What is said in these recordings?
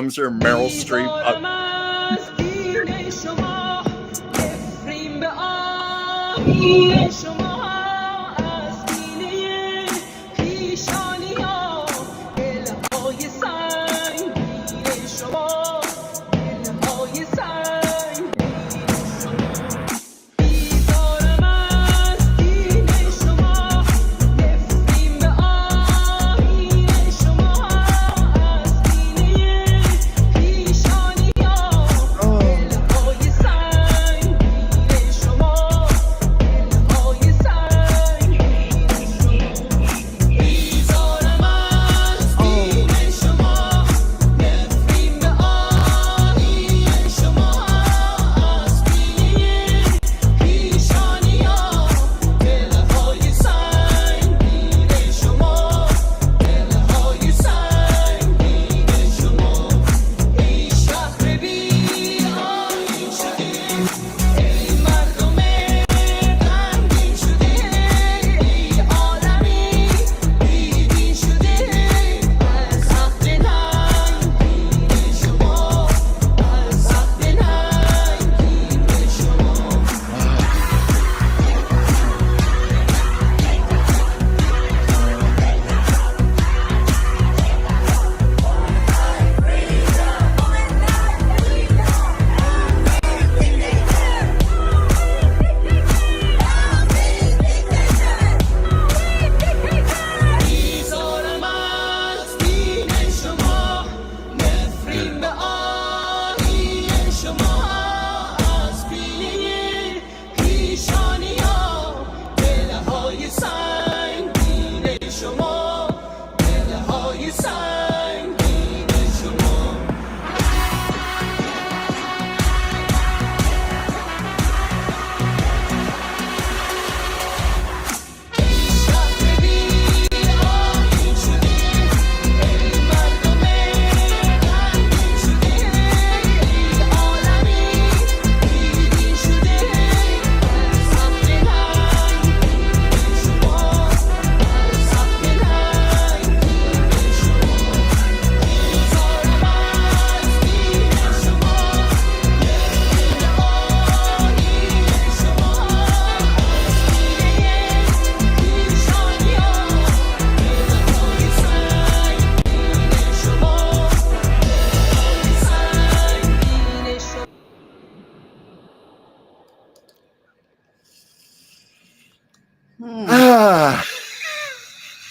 comes her Meryl Streep.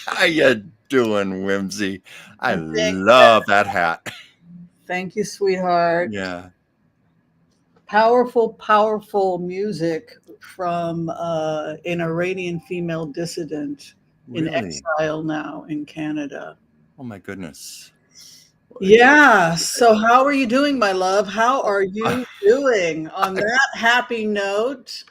How you doing, Whimsy? I love that hat. Thank you, sweetheart. Yeah. Powerful, powerful music from an Iranian female dissident in exile now in Canada. Oh, my goodness. Yeah. So how are you doing, my love? How are you doing on that happy note?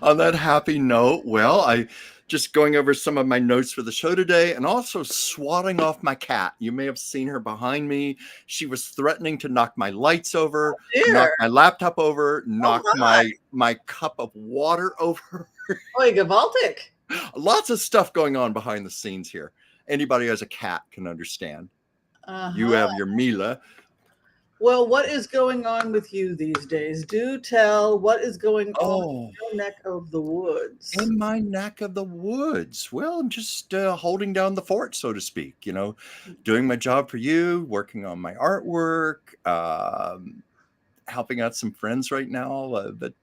On that happy note, well, I just going over some of my notes for the show today and also swatting off my cat. You may have seen her behind me. She was threatening to knock my lights over, knock my laptop over, knock my cup of water over. Oh, Geopolitical. Lots of stuff going on behind the scenes here. Anybody who has a cat can understand. You have your Mila. Well, what is going on with you these days? Do tell what is going on in your neck of the woods. In my neck of the woods. Well, I'm just holding down the fort, so to speak, you know, doing my job for you, working on my artwork, helping out some friends right now. But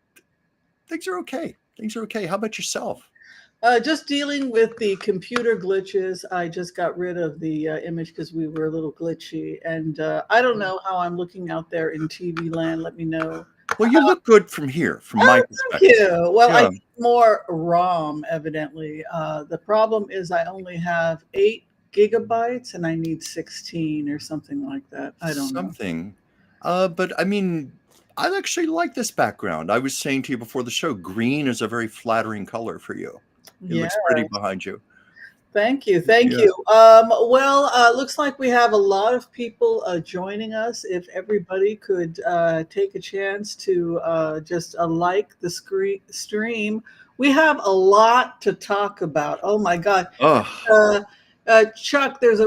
things are okay. Things are okay. How about yourself? Just dealing with the computer glitches. I just got rid of the image because we were a little glitchy. And I don't know how I'm looking out there in TV land. Let me know. Well, you look good from here, from my perspective. Thank you. Well, I need more ROM, evidently. The problem is I only have 8 gigabytes and I need 16 or something like that. I don't know. But I mean, I actually like this background. I was saying to you before the show, green is a very flattering color for you. It looks pretty behind you. Thank you. Thank you. Looks like we have a lot of people joining us. If everybody could take a chance to just like the stream. We have a lot to talk about. Oh, my God. Chuck, there's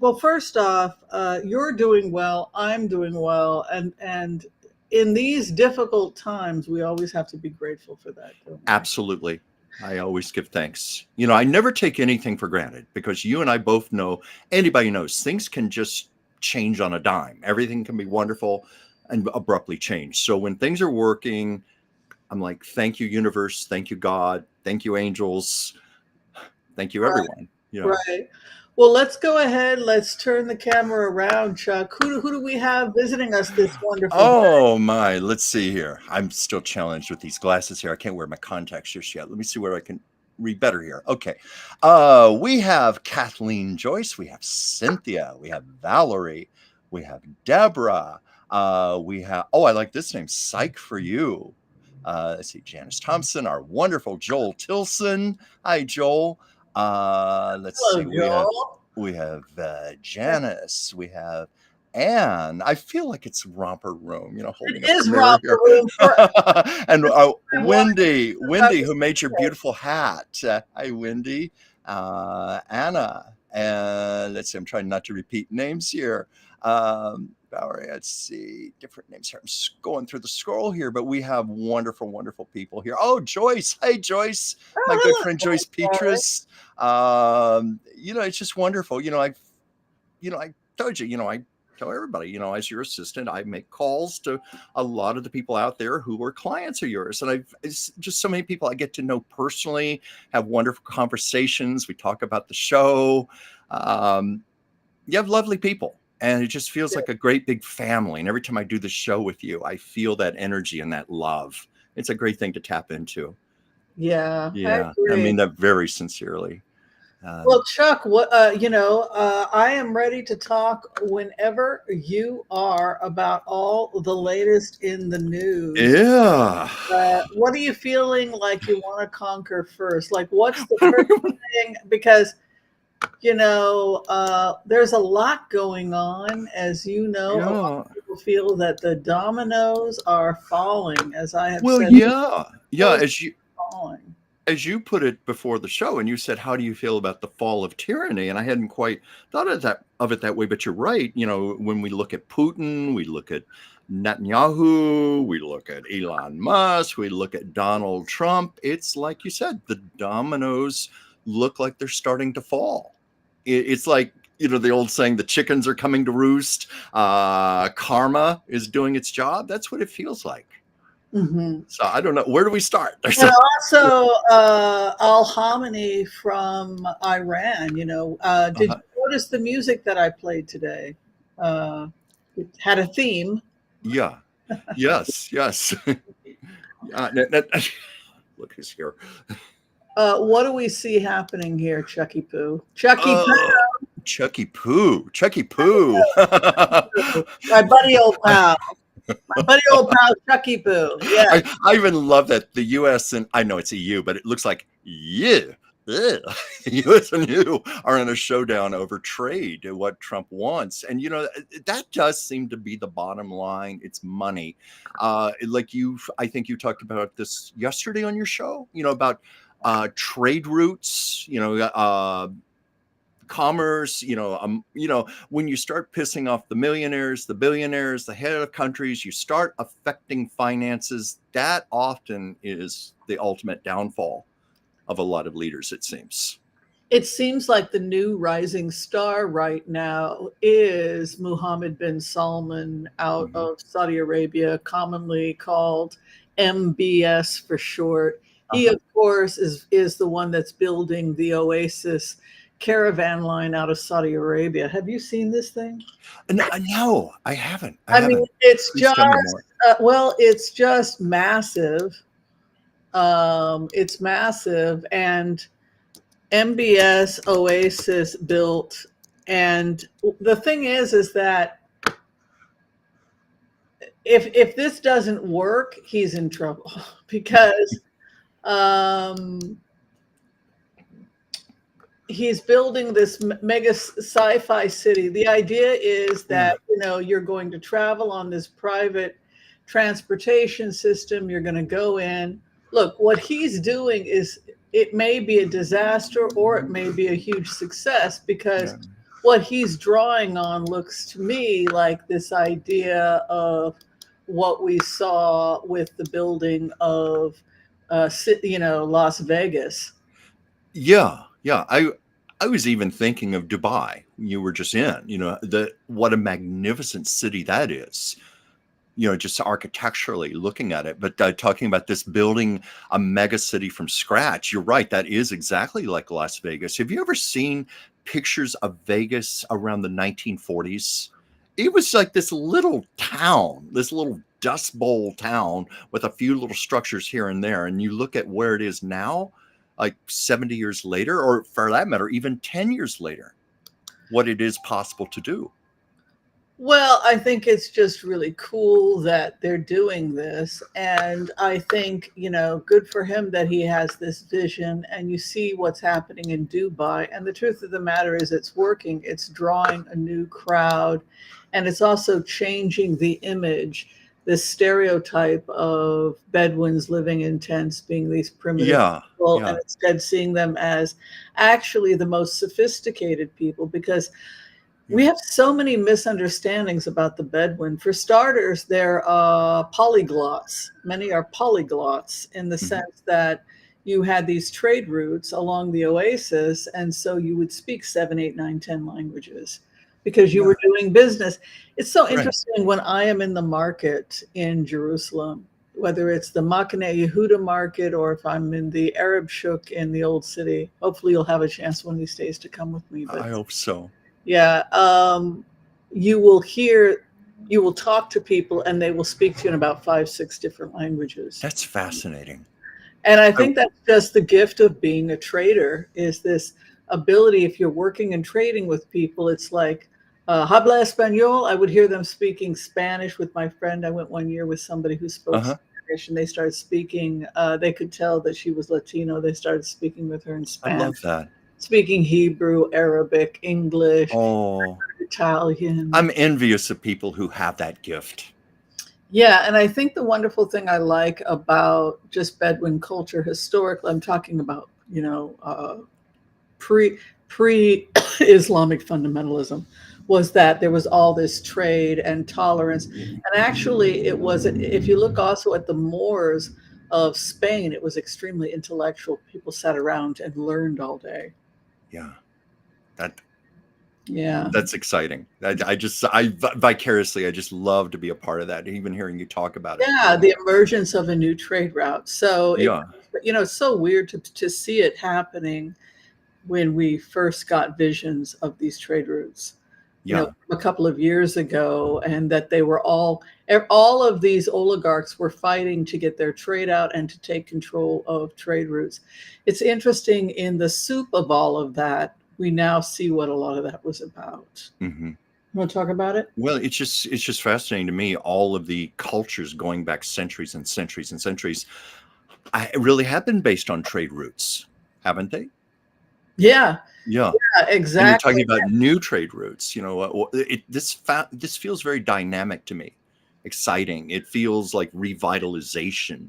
well, first off, you're doing well, I'm doing well, and in these difficult times, we always have to be grateful for that, don't we? Absolutely. I always give thanks. I never take anything for granted, because you and I both know, anybody knows, things can just change on a dime. Everything can be wonderful and abruptly change. So when things are working, I'm like, thank you, universe. Thank you, God. Thank you, angels. Thank you, everyone. Right. Well, let's go ahead. Let's turn the camera around, Chuck. Who do we have visiting us this wonderful day? Oh my, let's see here. I'm still challenged with these glasses here. I can't wear my contacts just yet. Let me see where I can read better here. Okay. We have Kathleen Joyce, we have Cynthia, we have Valerie, we have Deborah, we have, I like this name, Psych for You. Let's see, Janice Thompson, our wonderful Joel Tilson. Hi, Joel. Let's Hello, see, Joel. we have Janice, we have Anne. I feel like it's romper room, holding It up is the mirror romper here. room for And Wendy, about who made your beautiful hat. Hi, Wendy. Anna, and let's see, I'm trying not to repeat names here. Valerie, let's see, different names here. I'm just going through the scroll here, but we have wonderful, wonderful people here. Oh, Joyce. Hey, Joyce, my good friend Joyce Petrus. It's just wonderful. I told you, I tell everybody, as your assistant, I make calls to a lot of the people out there who are clients of yours. And it's just so many people I get to know personally, have wonderful conversations. We talk about the show. You have lovely people, and it just feels like a great big family. And every time I do the show with you, I feel that energy and that love. It's a great thing to tap into. Yeah, Yeah. I agree. mean that very sincerely. Well, Chuck, I am ready to talk whenever you are about all the latest in the news. Yeah. What are you feeling like you want to conquer first? Like, what's the first thing? Because, there's a lot going on, as you know. A lot of people feel that the dominoes are falling, as I have said. Yeah. Falling. As you put it before the show, and you said, how do you feel about the fall of tyranny? And I hadn't quite thought of it that way, but you're right. When we look at Putin, we look at Netanyahu, we look at Elon Musk, we look at Donald Trump. It's like you said, the dominoes look like they're starting to fall. It's like, the old saying, the chickens are coming to roost. Karma is doing its job. That's what it feels like. Mm-hmm. So I don't know. Where do we start? And also, Al Khamenei from Iran. Did you notice the music that I played today? It had a theme. Yeah. Yes. Look who's here. What do we see happening here, Chucky Poo? Chucky Poo. My buddy old pal. Chucky Poo. Yeah. I even love that the U.S. and I know it's EU, but it looks like the U.S. and EU are in a showdown over trade and what Trump wants. And, that does seem to be the bottom line. It's money. I think you talked about this yesterday on your show, about trade routes, commerce, when you start pissing off the millionaires, the billionaires, the head of countries, you start affecting finances. That often is the ultimate downfall of a lot of leaders, it seems. It seems like the new rising star right now is Mohammed bin Salman out of Saudi Arabia, commonly called MBS for short. He, of course, is the one that's building the Oasis caravan line out of Saudi Arabia. Have you seen this thing? No, I haven't. Mean, it's it's just massive. It's massive, and MBS Oasis built, and the thing is that if this doesn't work, he's in trouble because he's building this mega sci-fi city. The idea is that you're going to travel on this private transportation system. You're going to go in. Look, what he's doing is it may be a disaster or it may be a huge success, because Yeah. what he's drawing on looks to me like this idea of what we saw with the building of, Las Vegas. Yeah, yeah. I was even thinking of Dubai. You were just in, what a magnificent city that is. Just architecturally looking at it, but talking about this building a mega city from scratch, you're right. That is exactly like Las Vegas. Have you ever seen pictures of Vegas around the 1940s? It was like this little town, this little dust bowl town with a few little structures here and there. And you look at where it is now, like 70 years later, or for that matter, even 10 years later, what it is possible to do. Well, I think it's just really cool that they're doing this. And I think, good for him that he has this vision, and you see what's happening in Dubai. And the truth of the matter is, it's working. It's drawing a new crowd, and it's also changing the image, this stereotype of Bedouins living in tents being these primitive Yeah, people, yeah, and instead seeing them as actually the most sophisticated people, because we yeah. have so many misunderstandings about the Bedouin. For starters, they're polyglots. Many are polyglots in the Mhm. sense that you had these trade routes along the oasis, and so you would speak 7, 8, 9, 10 languages because you Yeah, were doing business. It's so right. interesting when I am in the market in Jerusalem, whether it's the Machane Yehuda market or if I'm in the Arab Shuk in the Old City. Hopefully, you'll have a chance one of these days to come with me. But I hope so. yeah, you will hear, you will talk to people, and they will speak to you in about 5, 6 different languages. That's fascinating. And I I think that's just the gift of being a trader, is this ability. If you're working and trading with people, it's like, habla español. I would hear them speaking Spanish with my friend. I went one year with somebody who spoke Uh-huh. Spanish, and they started speaking. They could tell that she was Latino. They started speaking with her in I Spanish, love that. speaking Hebrew, Arabic, English, Oh, Italian. I'm envious of people who have that gift. Yeah, and I think the wonderful thing I like about just Bedouin culture historically, I'm talking about, pre pre Islamic fundamentalism, was that there was all this trade and tolerance. And actually, it was, if you look also at the Moors of Spain, it was extremely intellectual. People sat around and learned all day. Yeah, that Yeah. that's exciting. I vicariously, I just love to be a part of that. Even hearing you talk about it. Yeah, the emergence of a new trade route. So Yeah, it's so weird to see it happening when we first got visions of these trade routes, yeah, a couple of years ago, and that they were all of these oligarchs were fighting to get their trade out and to take control of trade routes. It's interesting, in the soup of all of that, we now see what a lot of that was about. hmm. You want to talk about it? Well, it's just fascinating to me. All of the cultures going back centuries and centuries and centuries, I really have been based on trade routes, haven't they? Yeah, Yeah. yeah, And you're exactly. talking about new trade routes. This feels very dynamic to me, exciting. It feels like revitalization.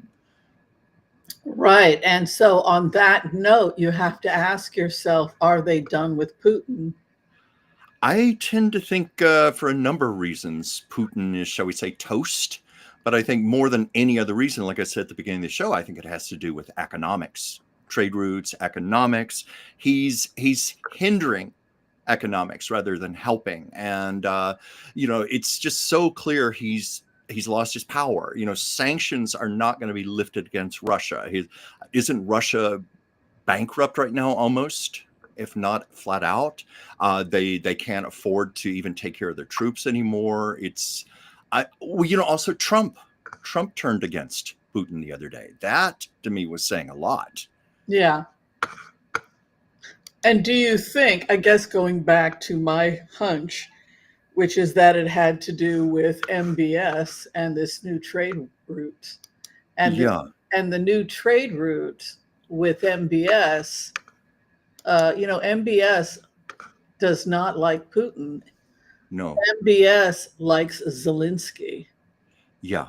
Right. And so, on that note, you have to ask yourself, are they done with Putin? I tend to think, for a number of reasons, Putin is, shall we say, toast. But I think more than any other reason, like I said at the beginning of the show, I think it has to do with economics, trade routes, economics. He's hindering economics rather than helping, and it's just so clear he's lost his power. Sanctions are not going to be lifted against Russia. Isn't Russia bankrupt right now, almost, if not flat out? They can't afford to even take care of their troops anymore. Also Trump turned against Putin the other day. That to me was saying a lot. Yeah. And do you think, I guess going back to my hunch, which is that it had to do with MBS and this new trade route, and the Yeah, and the new trade route with MBS, MBS does not like Putin. no, MBS likes Zelensky. yeah,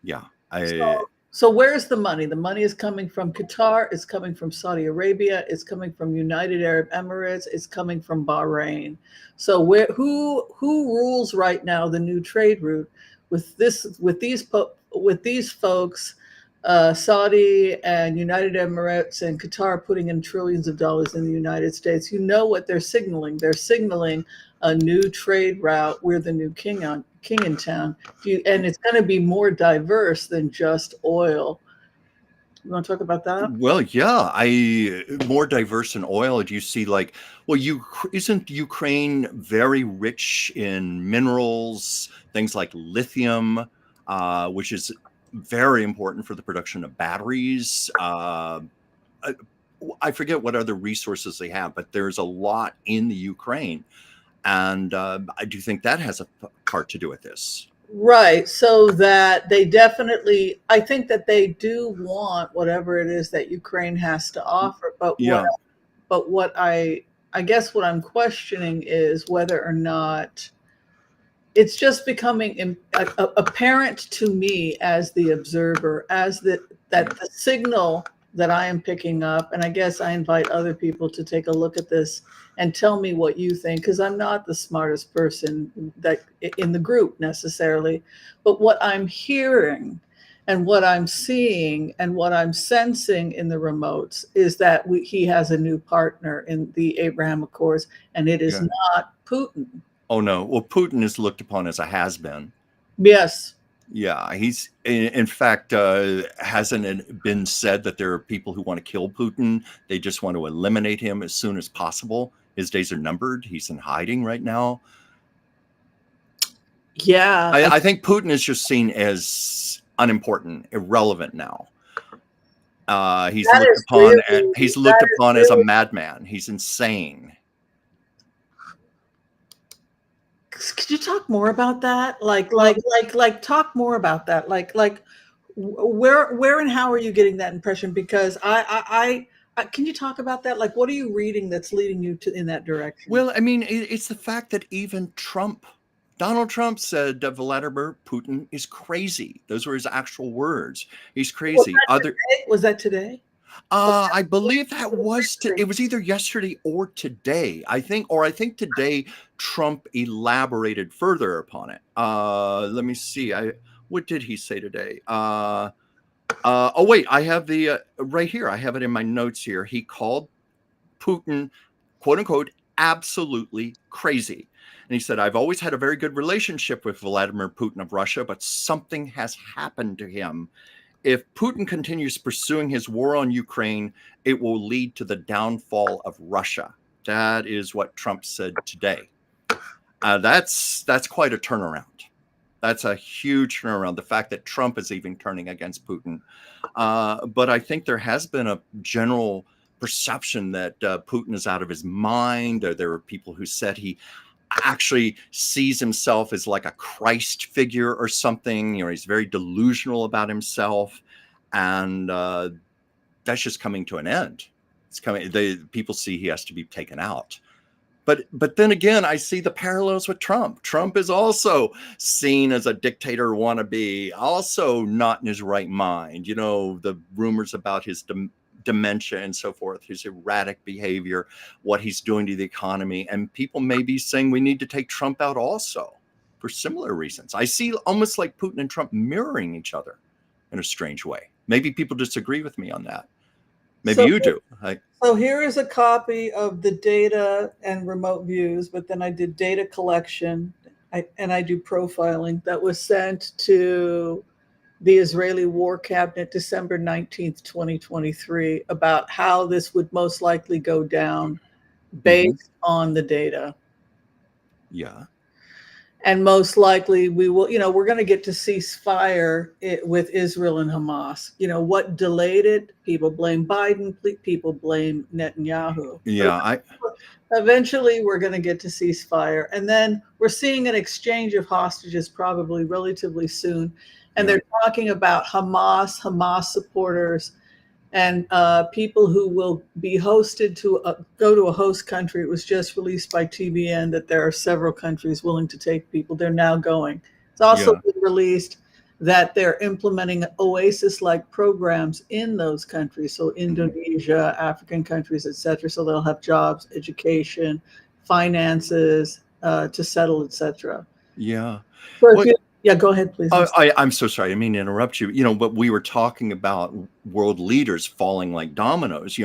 yeah. I So, So where's the money? The money is coming from Qatar, it's coming from Saudi Arabia, it's coming from United Arab Emirates, it's coming from Bahrain. So who rules right now the new trade route with these folks, Saudi and United Emirates and Qatar putting in trillions of dollars in the United States? You know what they're signaling? They're signaling a new trade route. We're the new king in town. And it's going to be more diverse than just oil. You want to talk about that? Well, yeah, more diverse in oil. Do you see isn't Ukraine very rich in minerals, things like lithium, which is very important for the production of batteries. I forget what other resources they have, but there's a lot in the Ukraine. And I do think that has a part to do with this. Right. So that they definitely, I think that they do want whatever it is that Ukraine has to offer. But what I guess what I'm questioning is whether or not it's just becoming apparent to me as the observer, that the signal that I am picking up, and I guess I invite other people to take a look at this and tell me what you think, because I'm not the smartest person that in the group necessarily, but what I'm hearing and what I'm seeing and what I'm sensing in the remotes is that he has a new partner in the Abraham Accords, and it is not Putin. Oh, no. Well, Putin is looked upon as a has-been. Yes. Yeah, he's, in fact, hasn't it been said that there are people who want to kill Putin? They just want to eliminate him as soon as possible. His days are numbered. He's in hiding right now. Yeah. I think Putin is just seen as unimportant, irrelevant now. He's looked upon as a madman. He's insane. Could you talk more about that? Talk more about that. Where and how are you getting that impression? Because I can you talk about that? Like, what are you reading that's leading you in that direction? Well, I mean, it's the fact that even Donald Trump said that Vladimir Putin is crazy. Those were his actual words. He's crazy. Was that today? I believe that it was either yesterday or today. I think today Trump elaborated further upon it. Let me see. What did he say today? Oh wait, I have the right here. I have it in my notes here. He called Putin, quote unquote, absolutely crazy. And he said, I've always had a very good relationship with Vladimir Putin of Russia, but something has happened to him. If Putin continues pursuing his war on Ukraine, it will lead to the downfall of Russia. That is what Trump said today. That's quite a turnaround. That's a huge turnaround. The fact that Trump is even turning against Putin. But I think there has been a general perception that Putin is out of his mind. There are people who said he actually sees himself as like a Christ figure or something. He's very delusional about himself, and that's just coming to an end. It's coming. People see he has to be taken out. But then again, I see the parallels with Trump. Trump is also seen as a dictator wannabe, also not in his right mind. The rumors about his dementia and so forth, his erratic behavior, what he's doing to the economy. And people may be saying we need to take Trump out also for similar reasons. I see almost like Putin and Trump mirroring each other in a strange way. Maybe people disagree with me on that. Maybe you do. So here is a copy of the data and remote views, but then I did data collection and I do profiling that was sent to the Israeli War Cabinet December 19th, 2023, about how this would most likely go down based on the data. Yeah. And most likely we will, we're going to get to ceasefire with Israel and Hamas. What delayed it? People blame Biden. People blame Netanyahu. Yeah. Eventually we're going to get to ceasefire. And then we're seeing an exchange of hostages probably relatively soon. And they're talking about Hamas supporters, and people who will be hosted to go to a host country. It was just released by TBN that there are several countries willing to take people. They're now going. It's also been released that they're implementing oasis-like programs in those countries. So Indonesia, African countries, etc. So they'll have jobs, education, finances to settle, etc. Yeah. So Well, yeah, go ahead, please. I'm so sorry. I didn't mean to interrupt you. But we were talking about world leaders falling like dominoes.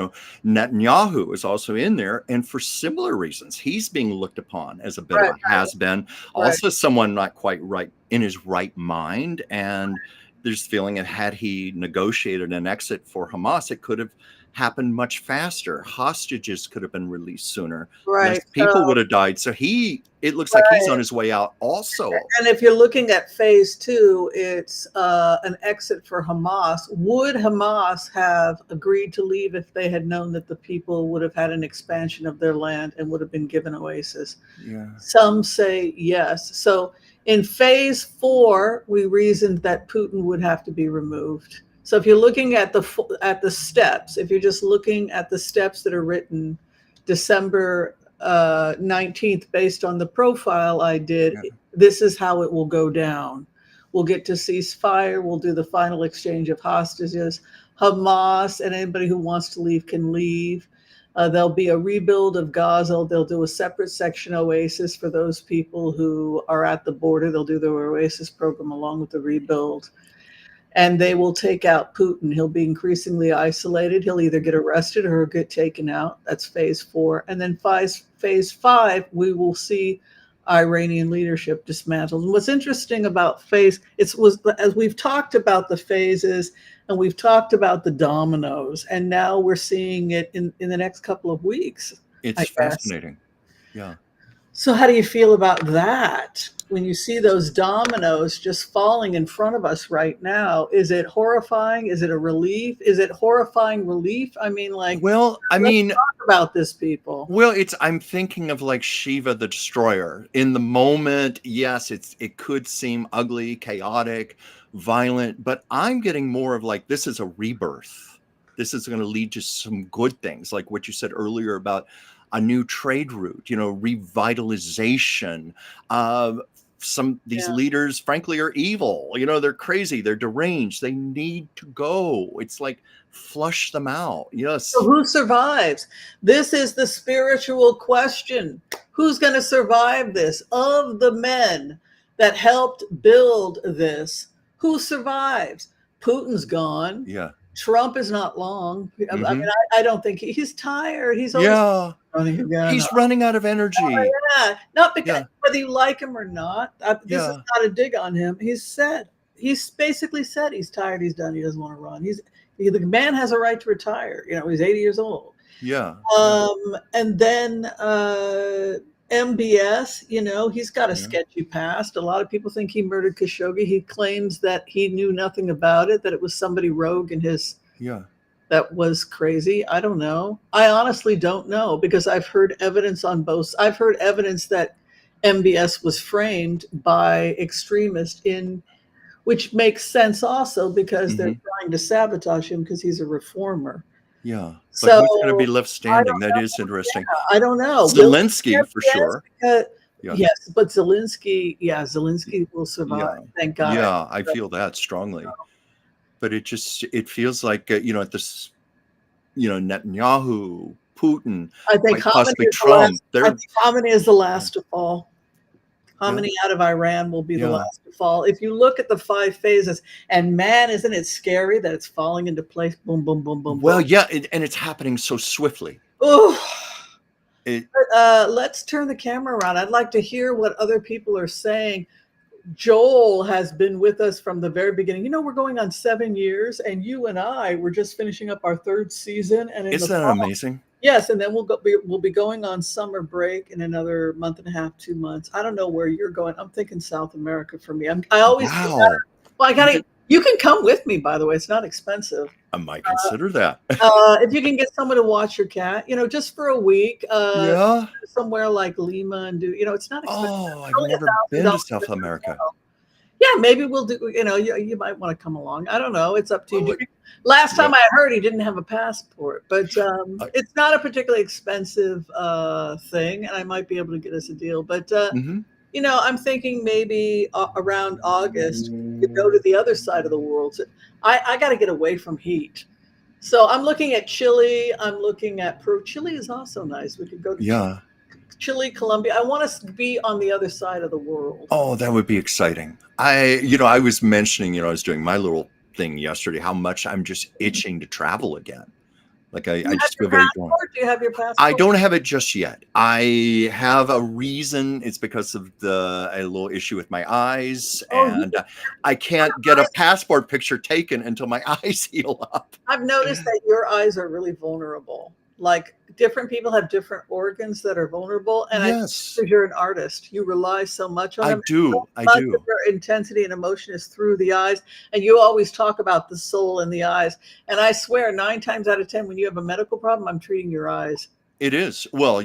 Netanyahu is also in there, and for similar reasons, he's being looked upon as a bit of Right, a has-been, right. also someone not quite right in his right mind. And there's feeling that had he negotiated an exit for Hamas, it could have happened much faster. Hostages could have been released sooner. Less Right. people would have died. So it looks like he's on his way out also. And if you're looking at phase 2, it's an exit for Hamas. Would Hamas have agreed to leave if they had known that the people would have had an expansion of their land and would have been given oasis? Yeah. Some say yes. So in phase 4, we reasoned that Putin would have to be removed. So if you're looking at the steps, if you're just looking at the steps that are written December 19th, based on the profile I did, this is how it will go down. We'll get to ceasefire. We'll do the final exchange of hostages. Hamas and anybody who wants to leave can leave. There'll be a rebuild of Gaza. They'll do a separate section oasis for those people who are at the border. They'll do their oasis program along with the rebuild. And they will take out Putin. He'll be increasingly isolated. He'll either get arrested or get taken out. That's phase 4. And then phase 5, we will see Iranian leadership dismantled. And what's interesting about as we've talked about the phases and we've talked about the dominoes, and now we're seeing it in the next couple of weeks. It's fascinating. Yeah. So how do you feel about that? When you see those dominoes just falling in front of us right now, is it horrifying? Is it a relief? Is it horrifying relief? I mean, talk about this, people. Well, I'm thinking of like Shiva the Destroyer. In the moment, yes, it could seem ugly, chaotic, violent, but I'm getting more of like, this is a rebirth. This is going to lead to some good things, like what you said earlier about a new trade route, revitalization. These leaders, frankly, are evil. They're crazy. They're deranged. They need to go. It's like flush them out. Yes. So who survives? This is the spiritual question. Who's going to survive this? Of the men that helped build this, who survives? Putin's gone. Yeah. Trump is not long. Mm-hmm. I mean, I don't think he's tired. He's running again. He's running out of energy. Oh, yeah. Not because whether you like him or not. This is not a dig on him. He's basically said he's tired. He's done. He doesn't want to run. The man has a right to retire. He's 80 years old. Yeah. And then MBS, he's got a sketchy past. A lot of people think he murdered Khashoggi. He claims that he knew nothing about it, that it was somebody rogue in his. Yeah. That was crazy. I don't know. I honestly don't know, because I've heard evidence on both. I've heard evidence that MBS was framed by extremists which makes sense also because they're trying to sabotage him because he's a reformer. Yeah. But who's going to be left standing? That is interesting. Yeah, I don't know. Zelensky, for sure. Yes, but Zelensky will survive. Thank God. Yeah, I feel that strongly. But it feels like, Netanyahu, Putin, I think possibly Trump. I think Khamenei is the last to fall. Khamenei out of Iran will be the last to fall. If you look at the 5 phases, and man, isn't it scary that it's falling into place? Boom, boom, boom, boom. Well, boom. yeah, and it's happening so swiftly. Oh. Let's turn the camera around. I'd like to hear what other people are saying. Joel has been with us from the very beginning. We're going on 7 years, and you and I were just finishing up our 3rd season. And isn't that amazing? Yes, and then we'll be going on summer break in another month and a half, 2 months. I don't know where you're going. I'm thinking South America for me. I always. Wow. Well, I gotta. You can come with me, by the way. It's not expensive. I might consider that. If you can get someone to watch your cat, just for a week. Somewhere like Lima and do. It's not expensive. Oh, I've never been to South America. Yeah, maybe we'll do. You might want to come along. I don't know. It's up to you. Last time I heard, he didn't have a passport, but it's not a particularly expensive thing, and I might be able to get us a deal. But I'm thinking maybe around August, you go to the other side of the world. So I got to get away from heat. So I'm looking at Chile. I'm looking at Peru. Chile is also nice. We could go to Yeah. Chile, Colombia. I want us to be on the other side of the world. Oh, that would be exciting. I was mentioning, I was doing my little thing yesterday, how much I'm just itching to travel again. Like Do I you have just your feel very drawn. passport? Do you have your I passport? don't have it just yet. I have a reason. It's because of a little issue with my eyes, Oh, you and I can't get a passport picture taken until my eyes heal up. I've noticed that your eyes are really vulnerable. Like different people have different organs that are vulnerable, and I think Yes, because you're an artist, you rely so much on I them. do. So I much of do. your intensity and emotion is through the eyes, and you always talk about the soul in the eyes. And I swear, 9 times out of 10, when you have a medical problem, I'm treating your eyes. It is. Well,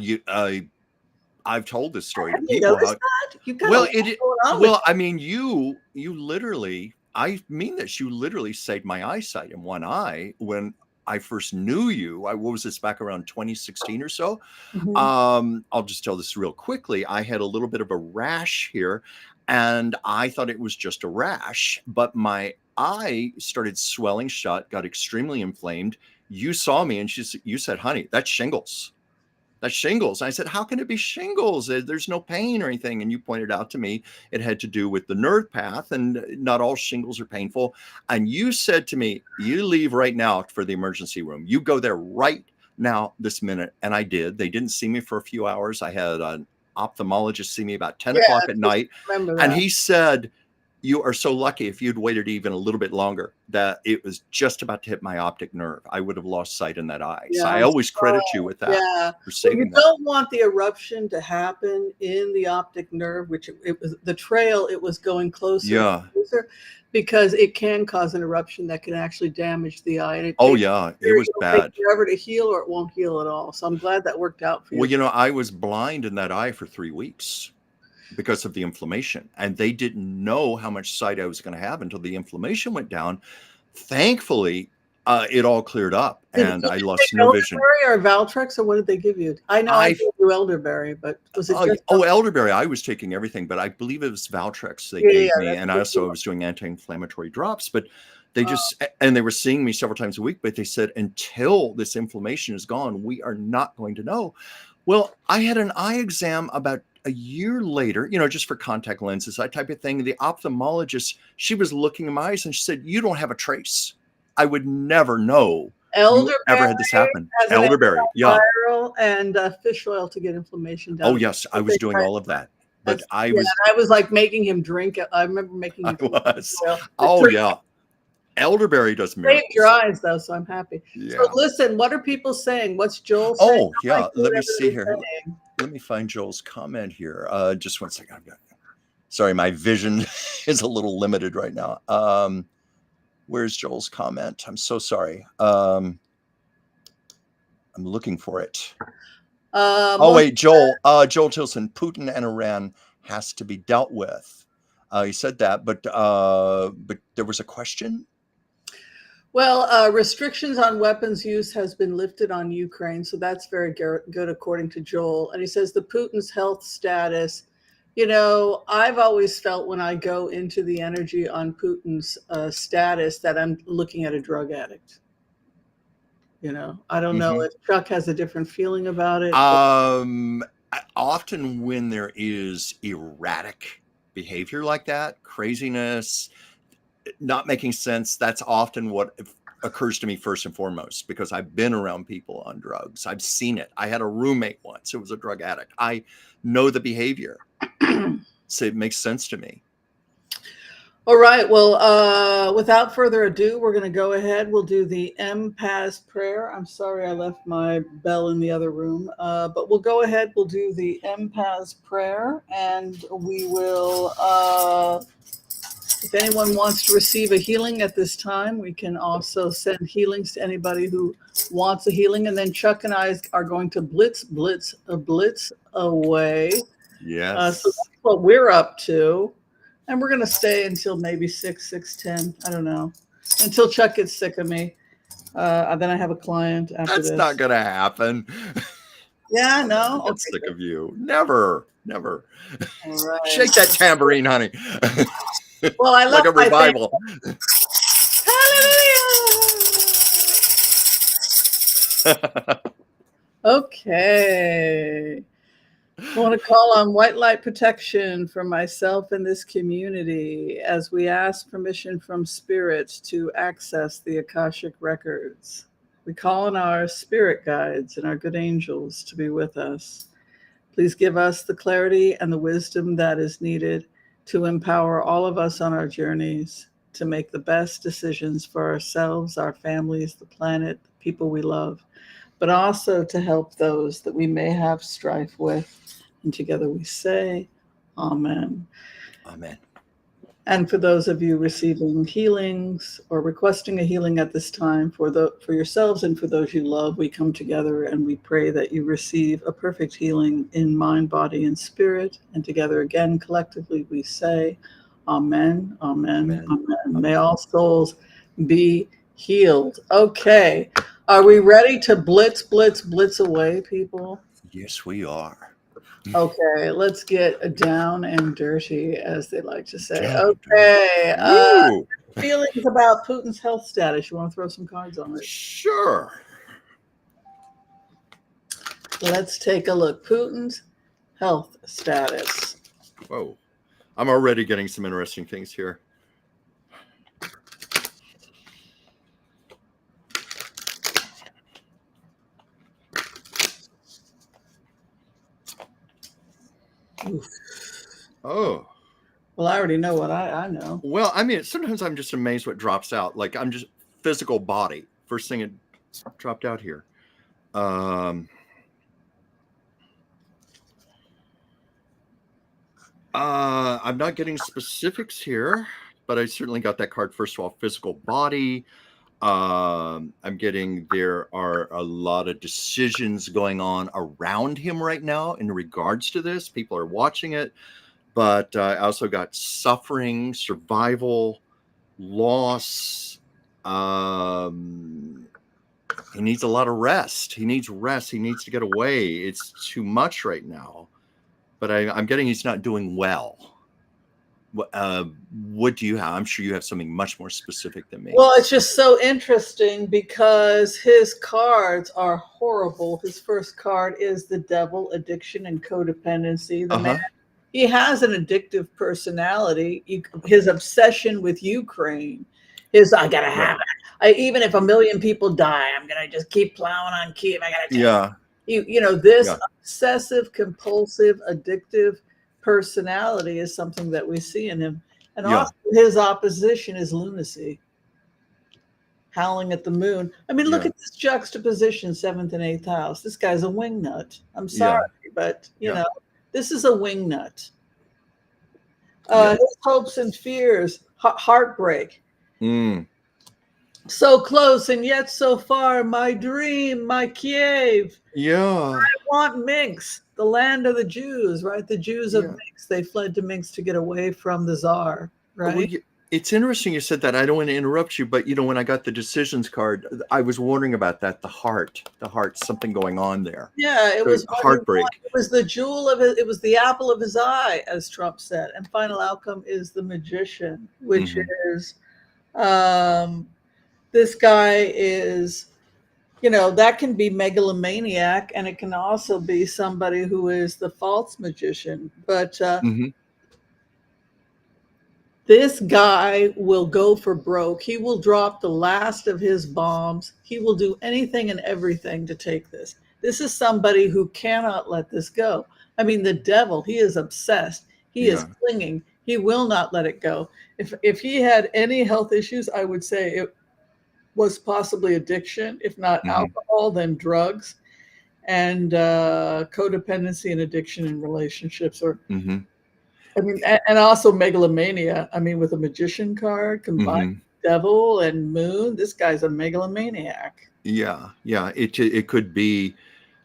I've told this story Have to you people noticed how that? You've got a well lot it going on with well, I mean, you literally, I mean this, you literally saved my eyesight in one eye when I first knew you. What was this, back around 2016 or so? you. Mhm. I'll just tell this real quickly. I had a little bit of a rash here, and I thought it was just a rash, but my eye started swelling shut, got extremely inflamed. You saw me and you said, "Honey, that's shingles. That's shingles." And I said, "How can it be shingles? There's no pain or anything." And you pointed out to me it had to do with the nerve path, and not all shingles are painful. And you said to me, "You leave right now for the emergency room. You go there right now, this minute." And I did. They didn't see me for a few hours. I had an ophthalmologist see me about 10 Yeah, o'clock at I night. remember And that. he said, "You are so lucky. If you'd waited even a little bit longer, that it was just about to hit my optic nerve. I would have lost sight in that eye." So Yeah, I I'm always credit you sorry. with that, Yeah. for Well, you saving that. don't want the eruption to happen in the optic nerve, which it was the trail, it was going closer and Yeah. closer because it can cause an eruption that can actually damage the eye. And Oh, yeah. It was it'll take bad. forever to heal or it won't heal at all. So I'm glad that worked out for Well, you. I was blind in that eye for 3 weeks because of the inflammation, and they didn't know how much sight I was going to have until the inflammation went down. Thankfully, it all cleared up, Did and you I take lost no vision. elderberry or Valtrex or what did they give you? I know I I gave you elderberry, but was it just elderberry. I was taking everything, but I believe it was Valtrex they yeah, yeah, gave me, that's and I what also you was doing anti-inflammatory drops. But they want. just, and they were seeing me several times a week, but they said, until this inflammation is gone, we are not going to know. Well, I had an eye exam about a year later, just for contact lenses, that type of thing. The ophthalmologist, she was looking in my eyes and she said, "You don't have a trace. I would never know you ever Elderberry had this happen." as an Elderberry. Yeah. antiviral and fish oil to get inflammation Oh, down. yes. I What was they doing try- all of that, but That's yeah. And I was like making him drink it. I remember making I him drink fish was. oil. It Oh, took yeah. Elderberry does saved your miracles. eyes though, so I'm happy. So Yeah. listen, what are people saying? What's Joel saying? Oh, I like yeah. what Let me see everybody's here. saying. Let me find Joel's comment here. Just one second. Sorry, my vision is a little limited right now. Where's Joel's comment? I'm so sorry. I'm looking for it. Oh, Most wait, Joel Tilson, Putin and Iran has to be dealt with. He said that, but there was a question. Well, restrictions on weapons use has been lifted on Ukraine, so that's very good, according to Joel. And he says the Putin's health status. I've always felt when I go into the energy on Putin's status that I'm looking at a drug addict. I don't know Mhm. if Chuck has a different feeling about it. Often when there is erratic behavior like that, craziness, not making sense, that's often what occurs to me first and foremost, because I've been around people on drugs. I've seen it. I had a roommate once who was a drug addict. I know the behavior, so it makes sense to me. All right. Well, without further ado, we're going to go ahead. We'll do the MPAS prayer. I'm sorry I left my bell in the other room, but we'll go ahead. We'll do the MPAS prayer, and we will. If anyone wants to receive a healing at this time, we can also send healings to anybody who wants a healing. And then Chuck and I are going to blitz away. So Yes. that's what we're up to. And we're going to stay until maybe 6:10. I don't know. Until Chuck gets sick of me. Then I have a client after That's this. not going to happen. Yeah, I'll no. never get sick of you. Never. All right. Shake that tambourine, honey. Well, I love like a my thing. revival. Hallelujah. Okay. I want to call on white light protection for myself and this community as we ask permission from spirits to access the Akashic records. We call on our spirit guides and our good angels to be with us. Please give us the clarity and the wisdom that is needed to empower all of us on our journeys to make the best decisions for ourselves, our families, the planet, the people we love, but also to help those that we may have strife with. And together we say, Amen. Amen. And for those of you receiving healings or requesting a healing at this time for yourselves and for those you love, we come together and we pray that you receive a perfect healing in mind, body, and spirit. And together again, collectively, we say, Amen, Amen, Amen. Amen. May all souls be healed. Okay. Are we ready to blitz away, people? Yes, we are. Okay, let's get down and dirty, as they like to say. Down Okay. Woo! Feelings about Putin's health status. You want to throw some cards on it? Sure. Let's take a look. Putin's health status. Whoa. I'm already getting some interesting things here. Oof. Oh. Well, I already know what I know. Well, I mean, sometimes I'm just amazed what drops out. Like, I'm just physical body. First thing it dropped out here. I'm not getting specifics here, but I certainly got that card. First of all, physical body. I'm getting there are a lot of decisions going on around him right now in regards to this. People are watching it, but I also got suffering, survival, loss. He needs a lot of rest. He needs rest. He needs to get away. It's too much right now. But I'm getting he's not doing well. What do you have? I'm sure you have something much more specific than me. Well, it's just so interesting because his cards are horrible. His first card is the devil, addiction, and codependency. The man, he has an addictive personality. His obsession with Ukraine. I gotta have it. Even if 1 million people die, I'm gonna just keep plowing on Kiev. I gotta take it. This obsessive, compulsive, addictive personality is something that we see in him. And also his opposition is lunacy. Howling at the moon. I mean, look at this juxtaposition, 7th and 8th house. This guy's a wingnut. I'm sorry, but you know, this is a wingnut. His hopes and fears, heartbreak. So close and yet so far, my dream, my Kiev. I want Minsk, the land of the Jews, right? The Jews of Minsk, they fled to Minsk to get away from the Tsar, right? Well, it's interesting you said that. I don't want to interrupt you, but when I got the decisions card, I was wondering about that. The heart, something going on there. Yeah, it was heartbreak. It was the jewel of it. It was the apple of his eye, as Trump said. And final outcome is the magician, which is this guy is, that can be megalomaniac, and it can also be somebody who is the false magician. But this guy will go for broke. He will drop the last of his bombs. He will do anything and everything to take this. This is somebody who cannot let this go. I mean, the devil, he is obsessed. He is clinging. He will not let it go. If he had any health issues, I would say it was possibly addiction. If not alcohol, then drugs, and codependency and addiction in relationships. Or I mean, and also megalomania. I mean, with a magician card combined devil and moon, this guy's a megalomaniac. Yeah. It could be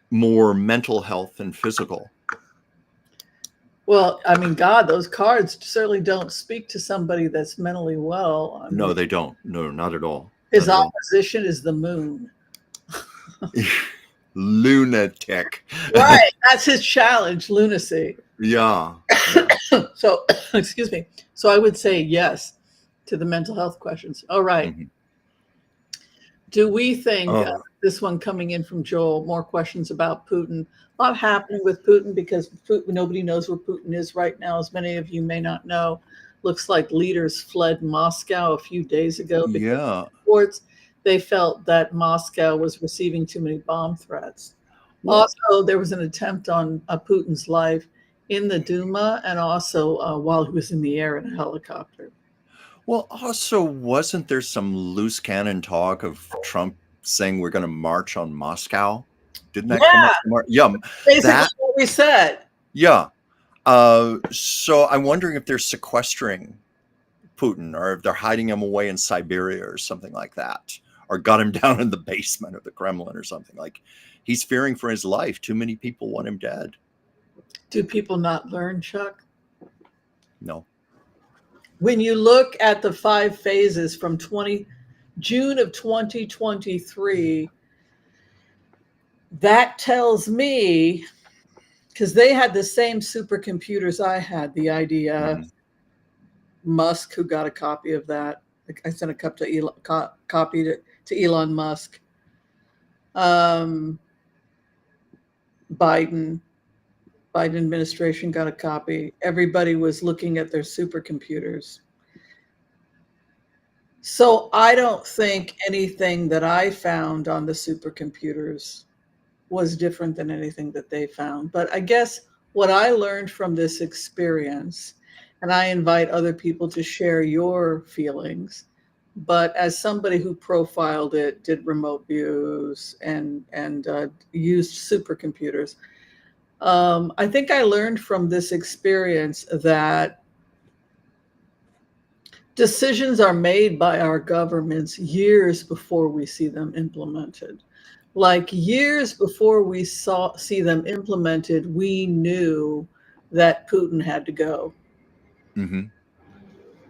more mental health than physical. Well, I mean, God, those cards certainly don't speak to somebody that's mentally well. I mean, no, they don't. No, not at all. His opposition is the moon. lunatic. Right. That's his challenge, lunacy. Yeah. So, excuse me. So I would say yes to the mental health questions. All right. Mhm. Do we think this one coming in from Joel, more questions about Putin? A lot happening with Putin because nobody knows where Putin is right now. As many of you may not know, looks like leaders fled Moscow a few days ago because Yeah. reports they felt that Moscow was receiving too many bomb threats. Well, Also, there was an attempt on Putin's life in the Duma and also while he was in the air in a helicopter. well, also, wasn't there some loose cannon talk of Trump saying we're going to march on Moscow? Didn't that come Yeah, up somewhere? Yeah, basically that, what we said. yeah. So I'm wondering if they're sequestering Putin or if they're hiding him away in Siberia or something like that, or got him down in the basement of the Kremlin or something. Like he's fearing for his life. Too many people want him dead. Do people not learn, Chuck? No. When you look at the 5 phases from June of 2023, that tells me, because they had the same supercomputers I had, the idea. Mhm. Musk, who got a copy of that. I sent a copy to Elon Musk. Biden administration got a copy. Everybody was looking at their supercomputers. So I don't think anything that I found on the supercomputers was different than anything that they found. But I guess what I learned from this experience, and I invite other people to share your feelings, but as somebody who profiled it, did remote views, and used supercomputers, I think I learned from this experience that decisions are made by our governments years before we see them implemented. Like years before we see them implemented, we knew that Putin had to go. Mm-hmm.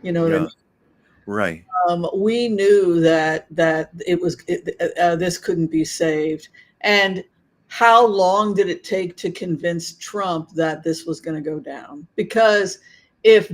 You know what I Yeah. mean? Right. We knew that this couldn't be saved. And how long did it take to convince Trump that this was going to go down? Because if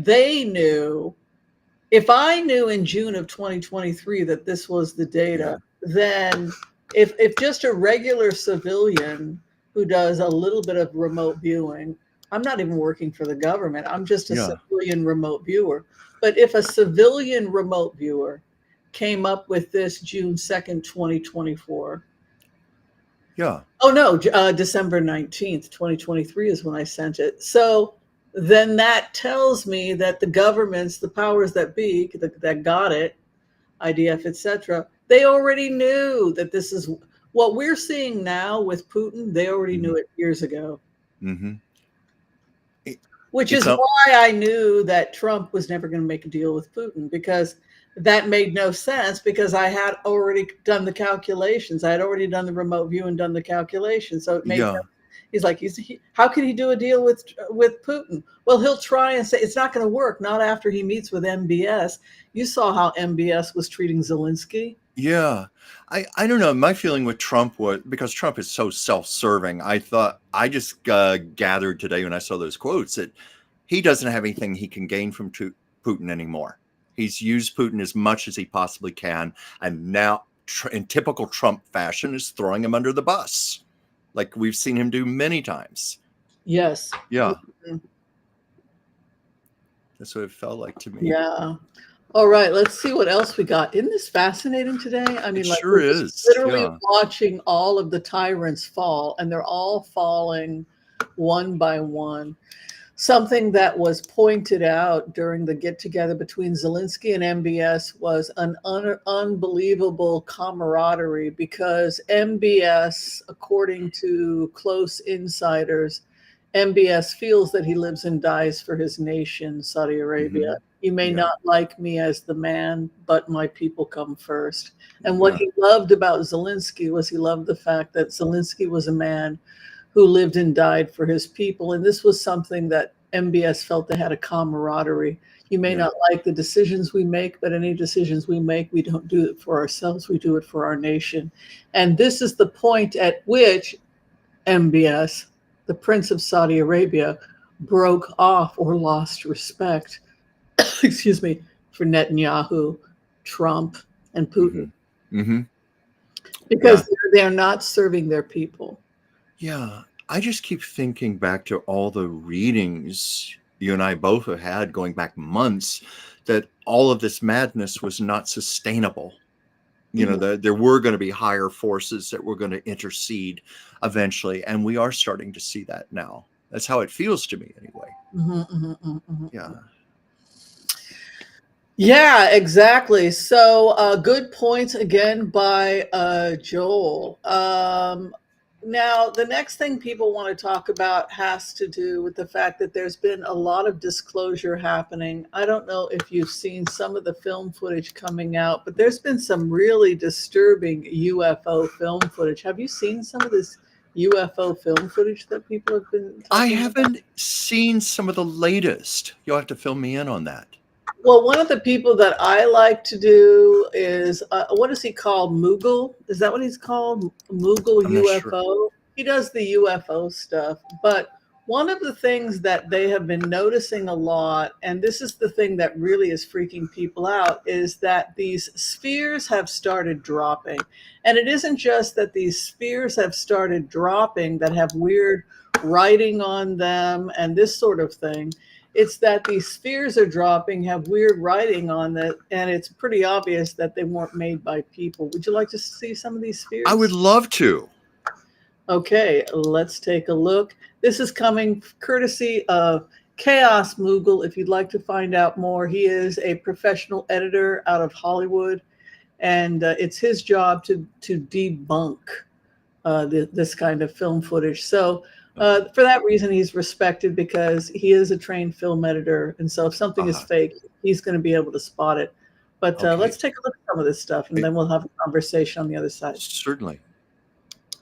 I knew in June of 2023 that this was the data, then if just a regular civilian who does a little bit of remote viewing, I'm not even working for the government, I'm just a civilian remote viewer. But if a civilian remote viewer came up with this June 2nd, 2024. Yeah. Oh, no, December 19th, 2023 is when I sent it. So then that tells me that the governments, the powers that be, that got it, IDF, etc., they already knew that this is what we're seeing now with Putin. They already knew it years ago. Mm-hmm. Which is why I knew that Trump was never going to make a deal with Putin, because that made no sense, because I had already done the calculations. I had already done the remote view and done the calculations. So it made no, he's like, how can he do a deal with Putin? Well, he'll try and say it's not going to work. Not after he meets with MBS. You saw how MBS was treating Zelensky. Yeah. I don't know. My feeling with Trump was, because Trump is so self-serving, I thought, I just gathered today when I saw those quotes that he doesn't have anything he can gain from Putin anymore. He's used Putin as much as he possibly can. And now, in typical Trump fashion, is throwing him under the bus, like we've seen him do many times. Yes. Yeah. Mm-hmm. That's what it felt like to me. Yeah. All right, let's see what else we got. Isn't this fascinating today? I mean, like, sure we're is. Literally watching all of the tyrants fall, and they're all falling one by one. Something that was pointed out during the get-together between Zelensky and MBS was an unbelievable camaraderie, because MBS, according to close insiders, MBS feels that he lives and dies for his nation, Saudi Arabia. Mm-hmm. You may not like me as the man, but my people come first. And what he loved about Zelensky was he loved the fact that Zelensky was a man who lived and died for his people. And this was something that MBS felt they had a camaraderie. You may not like the decisions we make, but any decisions we make, we don't do it for ourselves. We do it for our nation. And this is the point at which MBS, the Prince of Saudi Arabia, broke off or lost respect, excuse me, for Netanyahu, Trump, and Putin Mm-hmm. Mm-hmm. because Yeah. they're not serving their people. Yeah. I just keep thinking back to all the readings you and I both have had going back months, that all of this madness was not sustainable. You know, there were going to be higher forces that were going to intercede eventually. And we are starting to see that now. That's how it feels to me anyway. Yeah. Yeah, exactly. So, good points again by Joel. Now, the next thing people want to talk about has to do with the fact that there's been a lot of disclosure happening. I don't know if you've seen some of the film footage coming out, but there's been some really disturbing UFO film footage. Have you seen some of this UFO film footage that people have been I talking about? haven't seen some of the latest. You'll have to fill me in on that. Well, one of the people that I like to do is what is he called? Mughal? Is that what he's called? Mughal I'm not sure. UFO. He does the UFO stuff. But one of the things that they have been noticing a lot, and this is the thing that really is freaking people out, is that these spheres have started dropping. And it isn't just that these spheres have started dropping that have weird writing on them and this sort of thing. It's that these spheres are dropping, have weird writing on it, and it's pretty obvious that they weren't made by people. Would you like to see some of these spheres? I would love to. Okay, let's take a look. This is coming courtesy of Chaos Mughal. If you'd like to find out more, he is a professional editor out of Hollywood, and it's his job to debunk this kind of film footage. So for that reason, he's respected because he is a trained film editor. And so if something is fake, he's going to be able to spot it. But let's take a look at some of this stuff, and then we'll have a conversation on the other side. Certainly.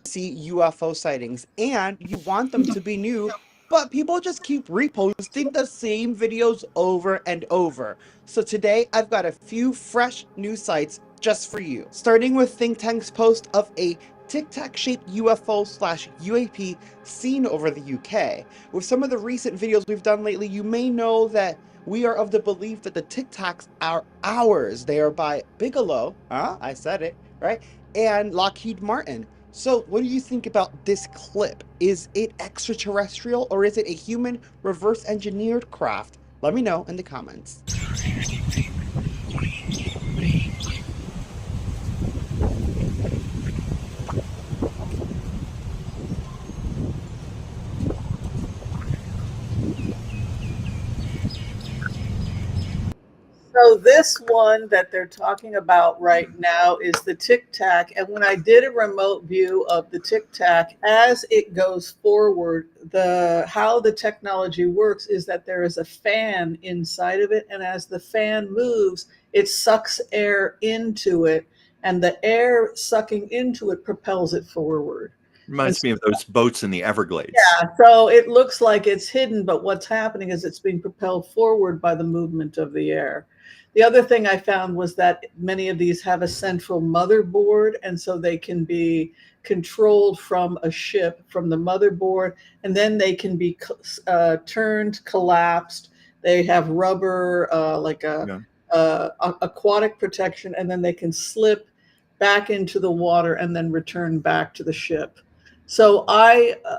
See UFO sightings, and you want them to be new, but people just keep reposting the same videos over and over. So today I've got a few fresh new sites just for you. Starting with Think Tank's post of a Tic Tac shaped UFO / UAP seen over the UK. With some of the recent videos we've done lately, you may know that we are of the belief that the Tic Tacs are ours. They are by Bigelow, I said it, right? And Lockheed Martin. So what do you think about this clip? Is it extraterrestrial, or is it a human reverse engineered craft? Let me know in the comments. So this one that they're talking about right now is the Tic Tac. And when I did a remote view of the Tic Tac, as it goes forward, how the technology works is that there is a fan inside of it. And as the fan moves, it sucks air into it. And the air sucking into it propels it forward. Reminds me of those boats in the Everglades. Yeah, so it looks like it's hidden, but what's happening is it's being propelled forward by the movement of the air. The other thing I found was that many of these have a central motherboard, and so they can be controlled from a ship, from the motherboard, and then they can be turned, collapsed. They have rubber, aquatic protection, and then they can slip back into the water and then return back to the ship. So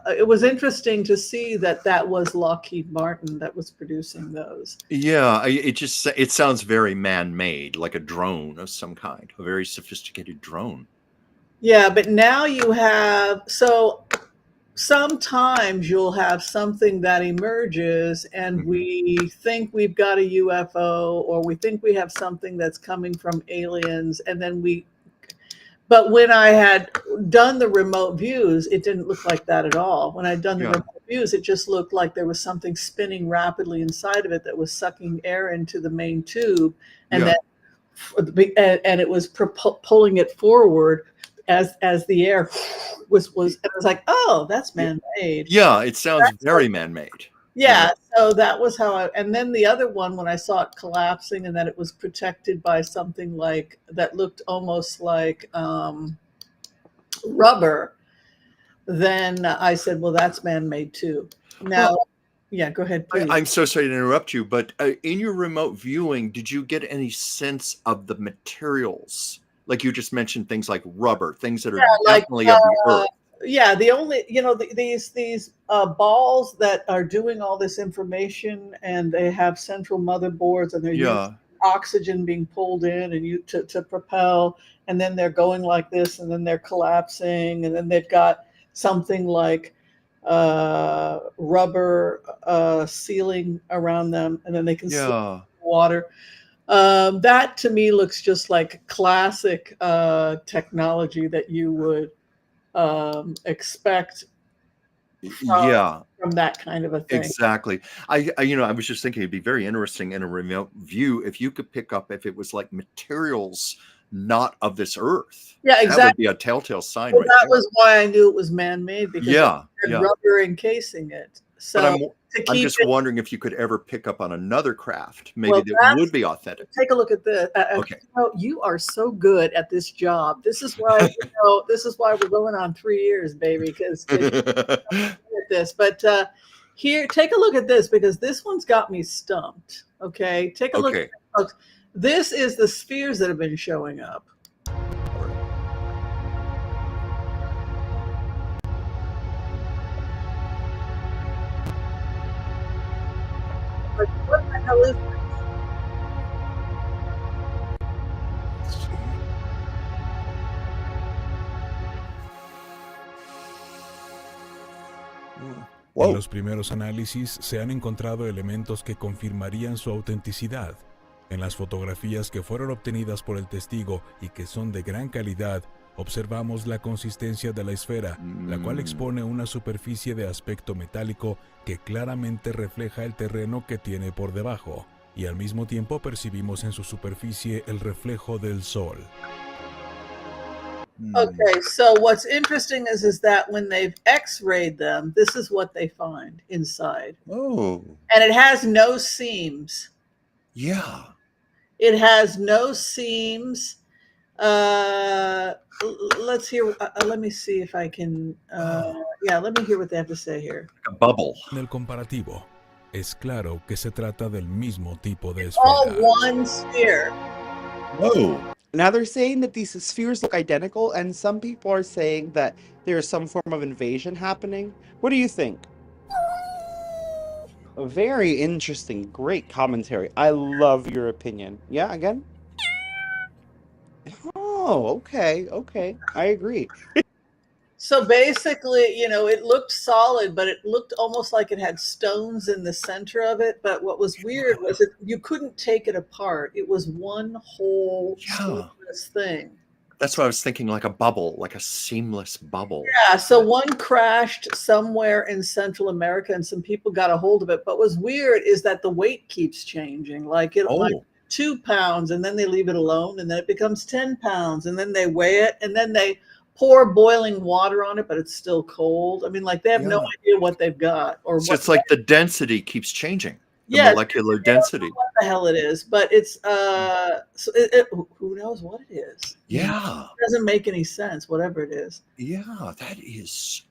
it was interesting to see that was Lockheed Martin that was producing those. Yeah, it sounds very man-made, like a drone of some kind, a very sophisticated drone. Yeah, but now you have, so sometimes you'll have something that emerges and we think we've got a UFO, or we think we have something that's coming from aliens, and then but when I had done the remote views, it didn't look like that at all. When I'd done the remote views, it just looked like there was something spinning rapidly inside of it that was sucking air into the main tube, and and it was pulling it forward as the air was. And I was like, oh, that's man-made. Yeah, it sounds very man-made. Yeah, so that was how and then the other one, when I saw it collapsing and that it was protected by something like that looked almost like rubber. then I said, well, that's man-made too. Now, Well, yeah, go ahead, please. I'm so sorry to interrupt you, but in your remote viewing, did you get any sense of the materials? Like you just mentioned things like rubber, things that are like definitely of the earth. yeah, the only these balls that are doing all this information, and they have central motherboards, and they're using Yeah. oxygen being pulled in and you to propel, and then they're going like this, and then they're collapsing, and then they've got something like rubber sealing around them, and then they can slip Yeah. water. That to me looks just like classic technology that you would expect Yeah. from that kind of a thing. Exactly. I was just thinking it'd be very interesting in a remote view if you could pick up if it was like materials not of this earth. Yeah, That would exactly. be a telltale sign Well, right that there. was why I knew it was man-made, because it Yeah, had yeah. rubber encasing it. But So to I'm keep just it, wondering if you could ever pick up on another craft, maybe well, that that's would be authentic. take a look at this. Okay. You are so good at this job. This is why this is why we're going on 3 years, baby, because at this. But here, take a look at this, because this one's got me stumped. Okay, take a look at Okay. this, folks. This is the spheres that have been showing up. Like, what the hell is this? Let's see. En los primeros análisis se han encontrado elementos que confirmarían su autenticidad. En las fotografías que fueron obtenidas por el testigo y que son de gran calidad, observamos la consistencia de la esfera, la cual expone una superficie de aspecto metálico que claramente refleja el terreno que tiene por debajo, y al mismo tiempo percibimos en su superficie el reflejo del sol. Okay, so what's interesting is that when they've x-rayed them, this is what they find inside. Oh. And it has no seams. Yeah. It has no seams. Let's hear. Let me see if I can. Yeah, let me hear what they have to say here. A bubble. En el comparativo, es claro que se trata del mismo tipo de All esfera. one sphere. Whoa. Now they're saying that these spheres look identical, and some people are saying that there's some form of invasion happening. What do you think? Very interesting. Great commentary. I love your opinion. Yeah, again? Oh, okay, okay. I agree. So basically, it looked solid, but it looked almost like it had stones in the center of it. But what was weird was you couldn't take it apart. It was one whole seamless thing. That's what I was thinking, like a bubble, like a seamless bubble. Yeah, so one crashed somewhere in Central America, and some people got a hold of it. But what's weird is that the weight keeps changing. Like 2 pounds, and then they leave it alone, and then it becomes 10 pounds, and then they weigh it, and then they pour boiling water on it, but it's still cold. I mean, like, they have no idea what they've got, or So it's like the density keepes changing. The Yeah, molecular density. what the hell it is, but it's so who knows what it is. Yeah. It doesn't make any sense, whatever it is. Yeah, that is.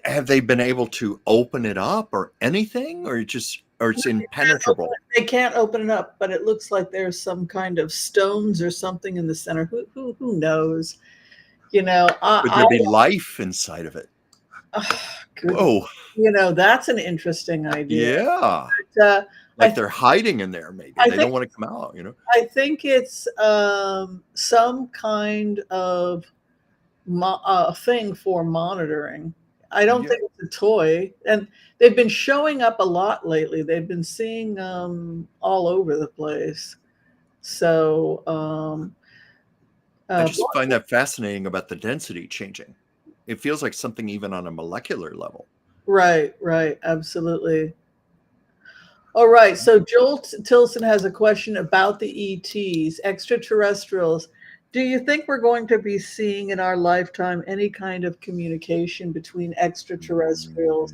Have they been able to open it up or anything, or it's impenetrable? They can't open it up, but it looks like there's some kind of stones or something in the center. Who knows? Would there be life inside of it? Whoa. That's an interesting idea. Yeah. But, like they're hiding in there, maybe. They don't want to come out, I think it's some kind of thing for monitoring. I don't think it's a toy. And they've been showing up a lot lately. They've been seeing all over the place. So I just find that fascinating about the density changing. It feels like something even on a molecular level. Right, absolutely. All right, so Joel Tilson has a question about the ETs, extraterrestrials. Do you think we're going to be seeing in our lifetime any kind of communication between extraterrestrials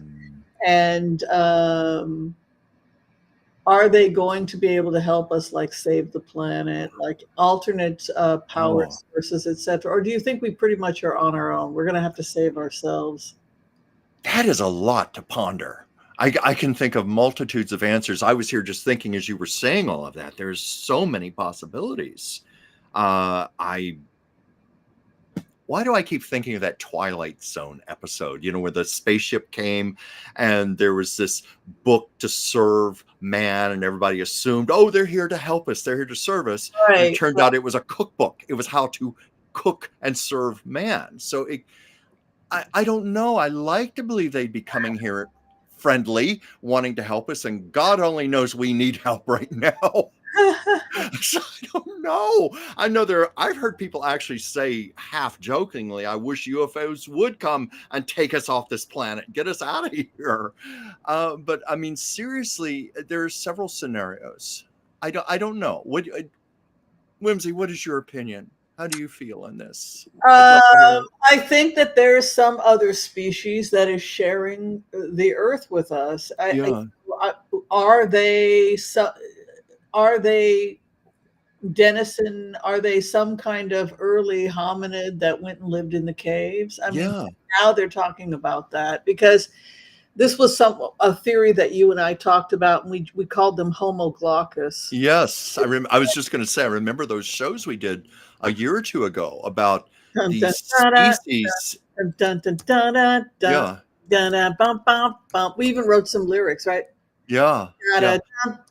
and are they going to be able to help us, like save the planet, like alternate power Oh, sources, etc.? Or do you think we pretty much are on our own? We're going to have to save ourselves. that is a lot to ponder. I can think of multitudes of answers. I was here just thinking as you were saying all of that. There's so many possibilities. I Why do I keep thinking of that Twilight Zone episode, where the spaceship came and there was this book to serve man, and everybody assumed, oh, they're here to help us, they're here to serve us. And it Right. turned out it was a cookbook. It was how to cook and serve man. So I don't know. I like to believe they'd be coming here friendly, wanting to help us, and God only knows we need help right now. So I don't know. I know I've heard people actually say half jokingly, I wish UFOs would come and take us off this planet, get us out of here. But I mean, seriously, there are several scenarios. I don't know. Whimsy, what is your opinion? How do you feel in this? I'd love to hear it. I think that there's some other species that is sharing the Earth with us. Yeah. Are they denizen? Are they some kind of early hominid that went and lived in the caves? I mean, Yeah. now they're talking about that because this was a theory that you and I talked about, and we called them Homo glaucus. Yes, I was just going to say, I remember those shows we did a year or two ago about Dun, these dun, dun, species. dun, dun, dun, dun, dun, Yeah, dun, dun, bum, bum, bum. We even wrote some lyrics, right? yeah, yeah, Dun,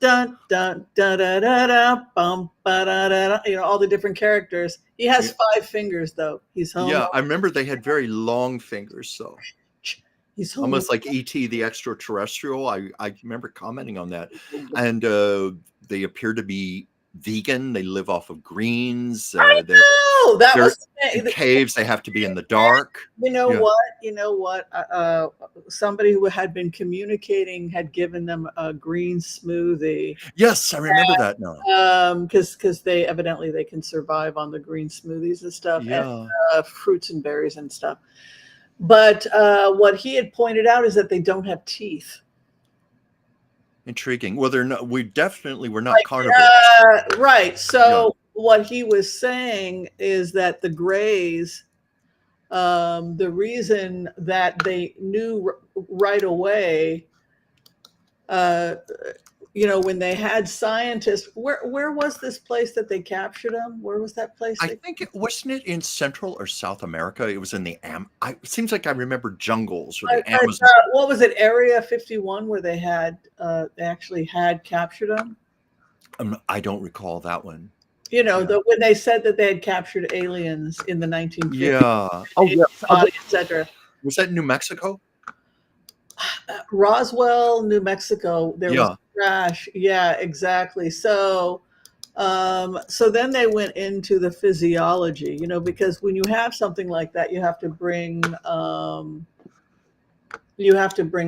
dun, dun, dun, dun, dun, dun, bum, ba, da, da, da. All the different characters. He has 5 fingers, though. He's Homo. yeah. I remember they had very long fingers, though. He's Homo. Almost like E.T. the Extraterrestrial. I remember commenting on that. And they appear to be vegan. They live off of greens. I know! That They're was in caves. They have to be in the dark. You know Yeah. what? You know what? Somebody who had been communicating had given them a green smoothie. Yes, I remember that now. Because they evidently they can survive on the green smoothies and stuff, Yeah. and fruits and berries and stuff. But what he had pointed out is that they don't have teeth. Intriguing. Well, they're not. We definitely were not carnivores. Right. So what he was saying is that the Greys, the reason that they knew right away, when they had scientists, where was this place that they captured them? Where was that place? I think wasn't it in Central or South America? It was in the it seems like I remember jungles or the Amazon. What was it? Area 51, where they actually had captured them. I don't recall that one. When they said that they had captured aliens in the 1950s. Yeah. Oh, yeah. Etc. Was that New Mexico? Roswell, New Mexico. There was a crash. Yeah, exactly. So then they went into the physiology, because when you have something like that, you have to bring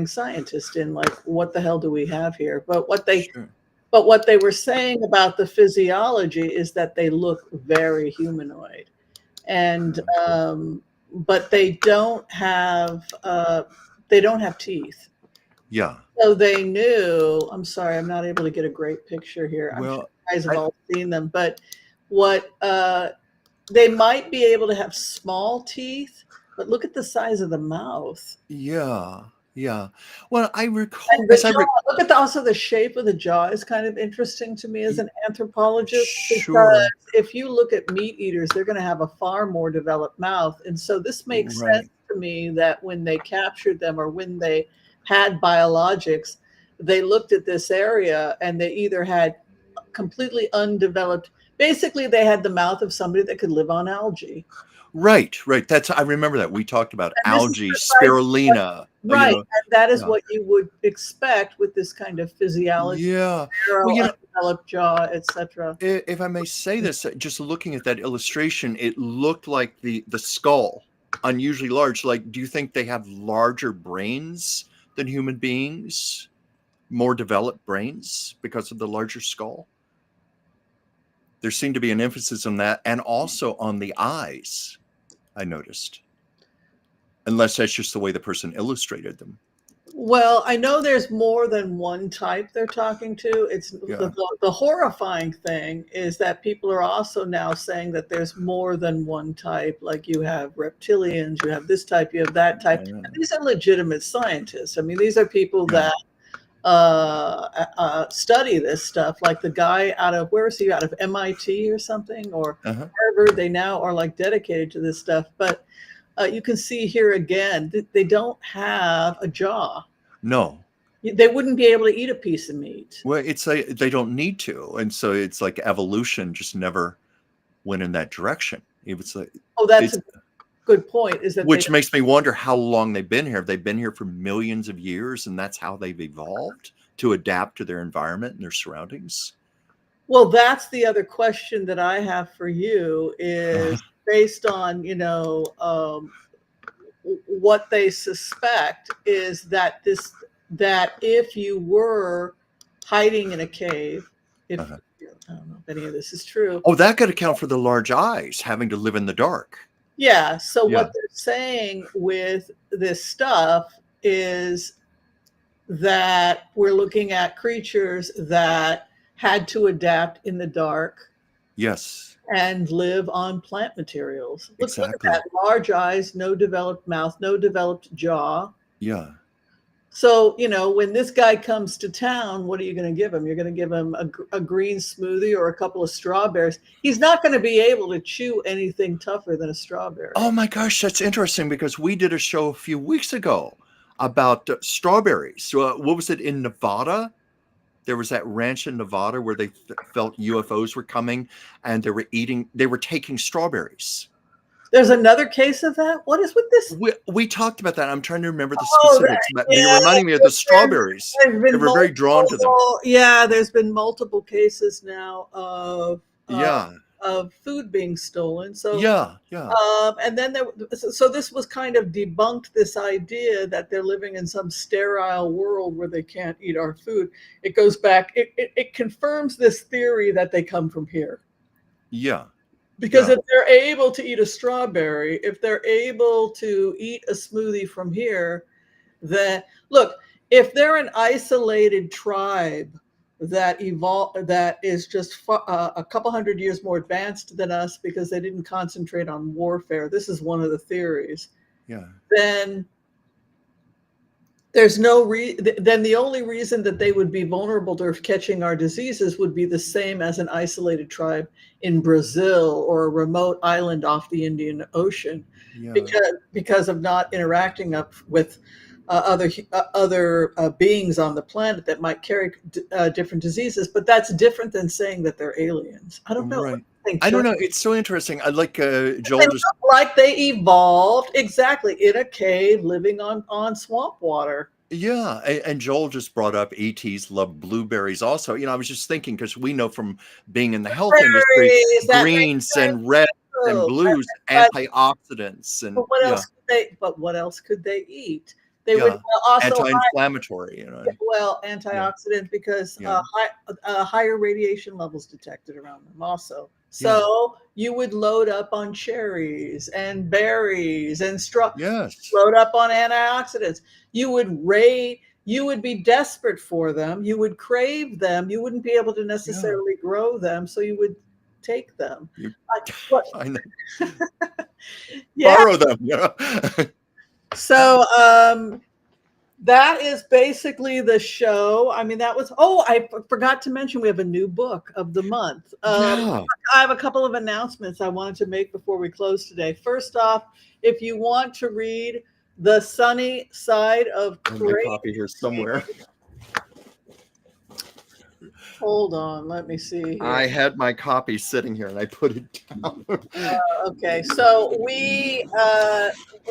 scientists in, like, what the hell do we have here? But what they were saying about the physiology is that they look very humanoid, and but they don't have teeth. Yeah. So they knew. I'm sorry, I'm not able to get a great picture here. I'm sure you guys have all seen them, but what they might be able to have small teeth, but look at the size of the mouth. Yeah. Yeah. Well, I recall. Look at also the shape of the jaw is kind of interesting to me as an anthropologist. Sure. Because if you look at meat eaters, they're going to have a far more developed mouth. And so this makes sense to me that when they captured them or when they had biologics, they looked at this area and they either had completely undeveloped, basically they had the mouth of somebody that could live on algae. Right. I remember that. We talked about algae, spirulina. Right. And that is what you would expect with this kind of physiology. Yeah. Undeveloped jaw, etc. If I may say this, just looking at that illustration, it looked like the skull, unusually large. Like, do you think they have larger brains than human beings? More developed brains because of the larger skull? There seemed to be an emphasis on that, and also on the eyes, I noticed. Unless that's just the way the person illustrated them. Well, I know there's more than one type they're talking to. It's the horrifying thing is that people are also now saying that there's more than one type. Like you have reptilians, you have this type, you have that type. And these are legitimate scientists. I mean, these are people that study this stuff. Like the guy out of, where is he, out of MIT or something, or Harvard. They now are like dedicated to this stuff. But you can see here again, they don't have a jaw. No. They wouldn't be able to eat a piece of meat. Well, it's like they don't need to. And so it's like evolution just never went in that direction. It was like, oh, that's a good point. Is that which makes me wonder how long they've been here. Have they been here for millions of years, and that's how they've evolved to adapt to their environment and their surroundings? Well, that's the other question that I have for you is based on, you know, what they suspect is that if you were hiding in a cave, if I don't know if any of this is true. Oh, that could account for the large eyes, having to live in the dark. Yeah. So what they're saying with this stuff is that we're looking at creatures that had to adapt in the dark. Yes. And live on plant materials. Look at that. Large eyes, no developed mouth, no developed jaw. Yeah. So, you know, when this guy comes to town, what are you going to give him? You're going to give him a green smoothie or a couple of strawberries. He's not going to be able to chew anything tougher than a strawberry. Oh my gosh, that's interesting, because we did a show a few weeks ago about strawberries. So, what was it, in Nevada? There was that ranch in Nevada where they felt UFOs were coming, and they were taking strawberries. There's another case of that? What is with this? We talked about that. I'm trying to remember the specifics, but you're reminding me of the strawberries. They were very drawn to them. Yeah, there's been multiple cases now of food being stolen. So and then so this was kind of debunked, this idea that they're living in some sterile world where they can't eat our food. It goes back, it confirms this theory that they come from here. Yeah. Because if they're able to eat a strawberry, if they're able to eat a smoothie from here, then look, if they're an isolated tribe that is just a couple hundred years more advanced than us because they didn't concentrate on warfare. This is one of the theories. Yeah. Then there's then the only reason that they would be vulnerable to catching our diseases would be the same as an isolated tribe in Brazil or a remote island off the Indian Ocean, because of not interacting with other beings on the planet that might carry different diseases. But that's different than saying that they're aliens. I don't know. Right. I don't know. It's so interesting. I like Joel. They look like they evolved exactly in a cave, living on swamp water. Yeah, and Joel just brought up ETs love blueberries. Also, you know, I was just thinking, because we know from being in the health industry, greens and reds and blues, antioxidants, and what else could they eat? They would also anti-inflammatory, you know. Well, antioxidant because higher radiation levels detected around them also. So you would load up on cherries and berries and load up on antioxidants. You would be desperate for them. You would crave them. You wouldn't be able to necessarily grow them, so you would take them. I know. Borrow them. Yeah. So that is basically the show. I mean, that was, I forgot to mention we have a new book of the month. I have a couple of announcements I wanted to make before we close today. First off, if you want to read The Sunny Side of Crazy. I have a copy here somewhere. Hold on, let me see here. I had my copy sitting here and I put it down. Okay, so we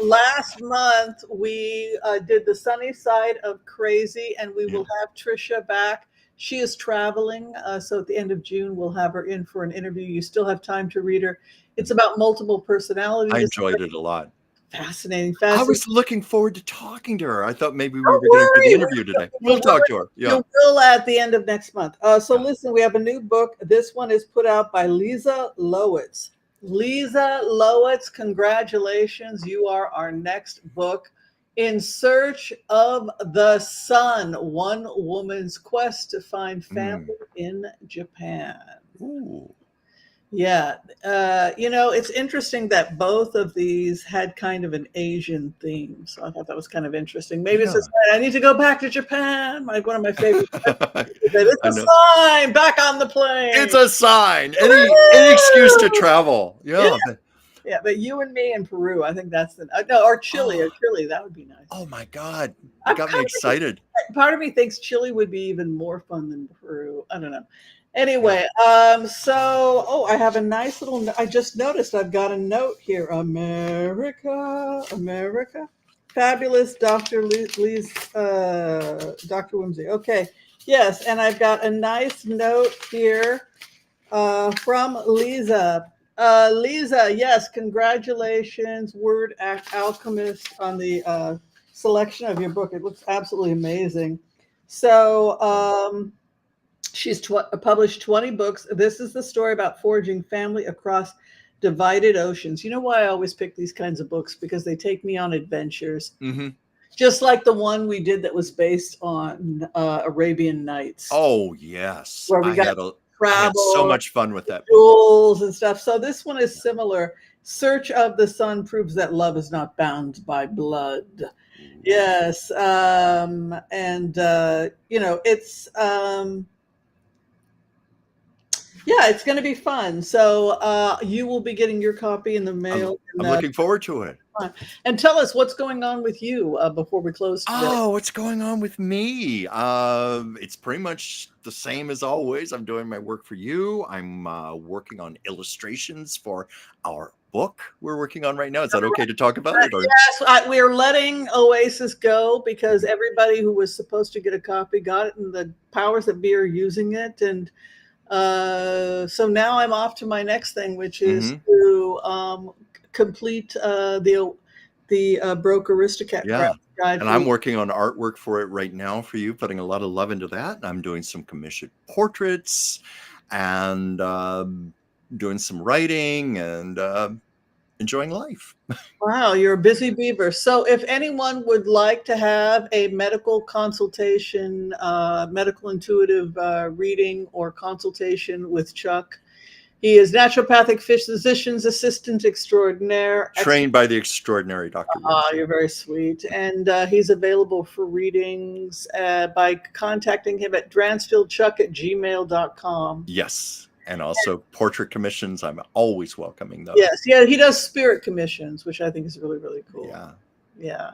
last month we did The Sunny Side of Crazy, and we will have Trisha back. She is traveling, so at the end of June we'll have her in for an interview. You still have time to read her. It's about multiple personalities. I enjoyed it a lot. Fascinating. I was looking forward to talking to her. I thought maybe we were going to do the interview today. We'll talk to her. Yeah. You will at the end of next month. Listen, we have a new book. This one is put out by Lisa Lowitz. Lisa Lowitz, congratulations. You are our next book. In Search of the Sun, one woman's quest to find family in Japan. Ooh. Yeah. It's interesting that both of these had kind of an Asian theme. So I thought that was kind of interesting. Maybe it's a sign, I need to go back to Japan. Like one of my favorite. It's a sign, back on the plane. It's a sign. Any excuse to travel. Yeah. Yeah, but you and me in Peru, I think that's or Chile, that would be nice. Oh my God, you got me excited. Part of me thinks Chile would be even more fun than Peru. I don't know. Anyway, I have a nice little. I just noticed I've got a note here. America, fabulous, Dr. Dr. Whimsy. Okay, yes, and I've got a nice note here from Lisa. Lisa, yes, congratulations, Word Alchemist, on the selection of your book. It looks absolutely amazing. So she's published 20 books. This is the story about forging family across divided oceans. You know why I always pick these kinds of books? Because they take me on adventures. Mm-hmm. Just like the one we did that was based on Arabian Nights. Oh, yes. Where we got travel, I had so much fun with that. Jewels and stuff. So this one is similar. Search of the Sun proves that love is not bound by blood. Yes. It's going to be fun. So you will be getting your copy in the mail. I'm looking forward to it. And tell us what's going on with you before we close today. Oh, what's going on with me? It's pretty much the same as always. I'm doing my work for you. I'm working on illustrations for our book we're working on right now. Is that okay to talk about it? Or? Yes, we're letting Oasis go because everybody who was supposed to get a copy got it, and the powers that be are using it. And so now I'm off to my next thing, which is to complete the Broke Aristocrat guide. And I'm working on artwork for it right now for you, putting a lot of love into that. I'm doing some commissioned portraits and doing some writing and enjoying life. Wow, you're a busy beaver. So if anyone would like to have a medical consultation, medical intuitive reading or consultation with Chuck, he is naturopathic physician's assistant extraordinaire. Trained by the extraordinary Dr. You're very sweet. And he's available for readings by contacting him at dransfieldchuck@gmail.com. Yes. And also portrait commissions. I'm always welcoming those. Yes. Yeah, he does spirit commissions, which I think is really, really cool. Yeah.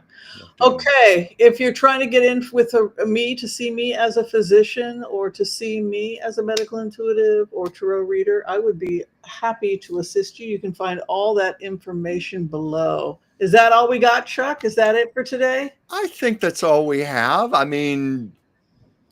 Okay. If you're trying to get in with me to see me as a physician or to see me as a medical intuitive or tarot reader, I would be happy to assist you. You can find all that information below. Is that all we got, Chuck? Is that it for today? I think that's all we have. I mean,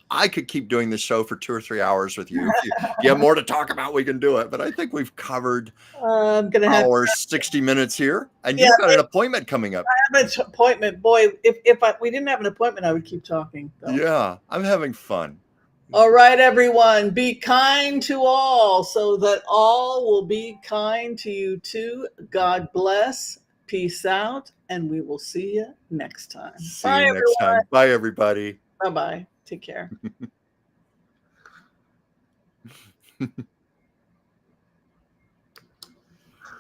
I could keep doing this show for 2 or 3 hours with you. If you have more to talk about, we can do it. But I think we've covered our 60 minutes here. And you've got an appointment coming up. I have an appointment. Boy, if we didn't have an appointment, I would keep talking. Though. Yeah, I'm having fun. All right, everyone. Be kind to all so that all will be kind to you too. God bless. Peace out. And we will see you next time. See you next time. Bye, everybody. Bye-bye. Take care.